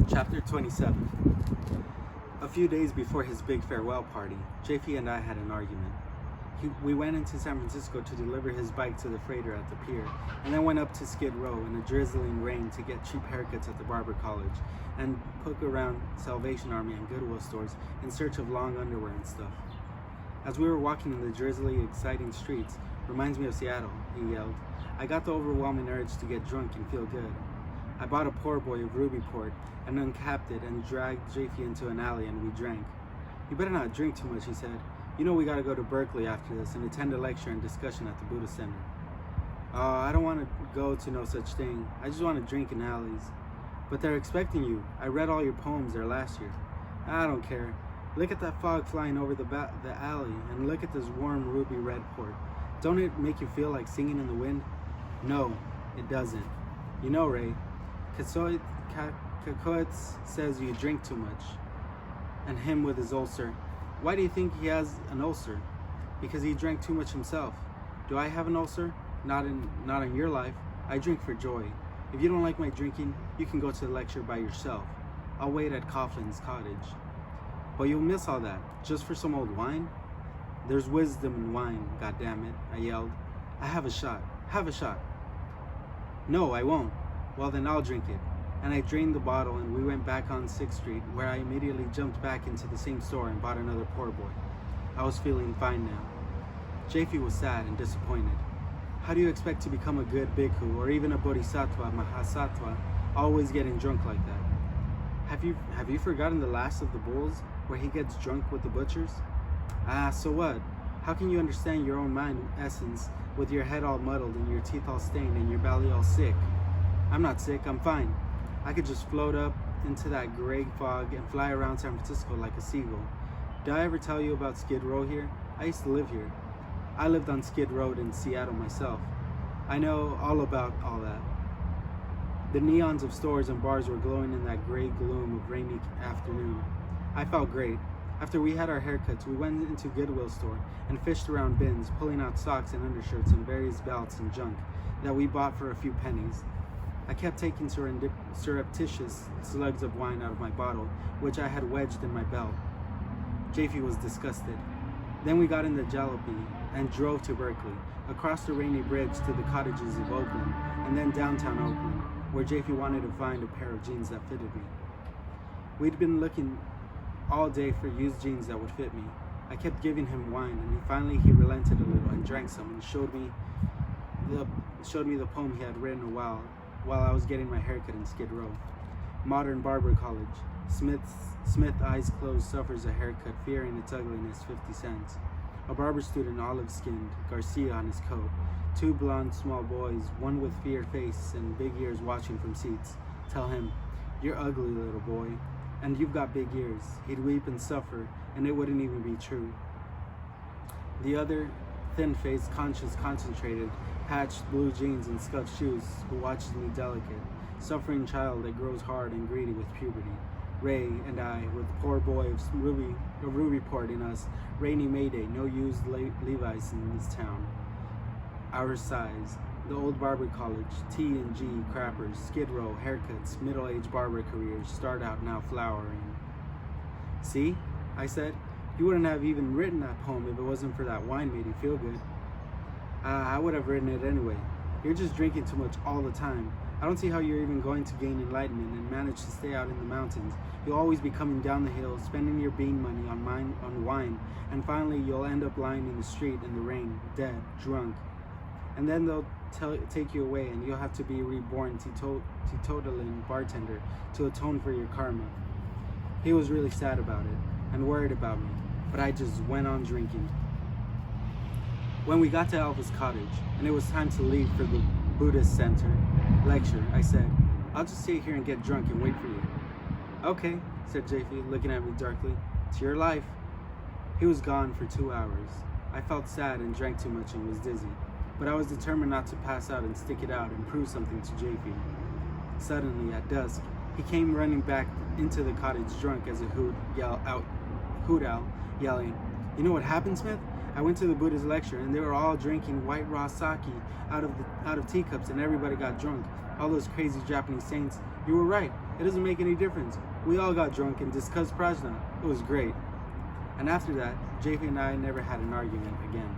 Chapter 27. A few days before his big farewell party, JP and I had an argument. We went into San Francisco to deliver his bike to the freighter at the pier, and then went up to Skid Row in a drizzling rain to get cheap haircuts at the barber college, and poke around Salvation Army and Goodwill stores in search of long underwear and stuff. As we were walking in the drizzly, exciting streets, "Reminds me of Seattle," he yelled. I got the overwhelming urge to get drunk and feel good. I bought a pour boy of Ruby Port and uncapped it and dragged JP into an alley and we drank. "You better not drink too much," he said. "You know we gotta go to Berkeley after this and attend a lecture and discussion at the Buddha Center." I don't want to go to no such thing. I just want to drink in alleys." "But they're expecting you. I read all your poems there last year." "I don't care. Look at that fog flying over the alley and look at this warm ruby red port. Don't it make you feel like singing in the wind?" "No, it doesn't. You know, Ray, Kakoetz says you drink too much." And him with his ulcer. "Why do you think he has an ulcer?" "Because he drank too much himself." "Do I have an ulcer?" Not in your life. I drink for joy. If you don't like my drinking, you can go to the lecture by yourself. I'll wait at Coughlin's cottage." "But you'll miss all that, just for some old wine?" "There's wisdom in wine, goddammit," I yelled. "I have a shot. Have a shot." "No, I won't." "Well, then I'll drink it." And I drained the bottle and we went back on 6th Street, where I immediately jumped back into the same store and bought another pour boy. I was feeling fine now. JP was sad and disappointed. "How do you expect to become a good bhikkhu or even a bodhisattva, mahasattva, always getting drunk like that?" Have you forgotten the last of the bulls, where he gets drunk with the butchers?" So what? How can you understand your own mind essence with your head all muddled and your teeth all stained and your belly all sick?" "I'm not sick, I'm fine. I could just float up into that gray fog and fly around San Francisco like a seagull. Did I ever tell you about Skid Row here? I used to live here. I lived on Skid Road in Seattle myself. I know all about all that." The neons of stores and bars were glowing in that gray gloom of rainy afternoon. I felt great. After we had our haircuts, we went into Goodwill store and fished around bins, pulling out socks and undershirts and various belts and junk that we bought for a few pennies. I kept taking surreptitious slugs of wine out of my bottle, which I had wedged in my belt. JP was disgusted. Then we got in the jalopy and drove to Berkeley, across the rainy bridge to the cottages of Oakland, and then downtown Oakland, where JP wanted to find a pair of jeans that fitted me. We'd been looking all day for used jeans that would fit me. I kept giving him wine, and finally he relented a little and drank some and showed me the poem he had written while I was getting my haircut in Skid Row. "Modern Barber College. Smith eyes closed suffers a haircut, fearing its ugliness, 50 cents. A barber student, olive-skinned, Garcia on his coat. 2 blonde small boys, one with fear face and big ears watching from seats. Tell him, 'You're ugly, little boy, and you've got big ears.' He'd weep and suffer, and it wouldn't even be true. The other, thin-faced, conscious, concentrated, patched blue jeans and scuffed shoes, who watches me delicate, suffering child that grows hard and greedy with puberty. Ray and I, with poor boy of Ruby Port in us, rainy Mayday, no used Levi's in this town. Our size, the old barber college, T&G, crappers, Skid Row, haircuts, middle-aged barber careers, start out now flowering." "See," I said, "you wouldn't have even written that poem if it wasn't for that wine made you feel good." I would have written it anyway. You're just drinking too much all the time. I don't see how you're even going to gain enlightenment and manage to stay out in the mountains. You'll always be coming down the hill, spending your bean money on wine, and finally you'll end up lying in the street in the rain, dead, drunk. And then they'll take you away and you'll have to be reborn teetotaling bartender to atone for your karma." He was really sad about it and worried about me, but I just went on drinking. When we got to Elvis Cottage and it was time to leave for the Buddhist Center lecture, I said, I'll just stay here and get drunk and wait for you. Okay, said Japhy, looking at me darkly. It's your life. He was gone for 2 hours. I felt sad and drank too much and was dizzy, but I was determined not to pass out and stick it out and prove something to Japhy. Suddenly, at dusk, he came running back into the cottage drunk as a hoot owl, yelling, "You know what happened, Smith? I went to the Buddhist lecture and they were all drinking white raw sake out of teacups and everybody got drunk. All those crazy Japanese saints. You were right. It doesn't make any difference. We all got drunk and discussed prajna. It was great." And after that, Japhy and I never had an argument again.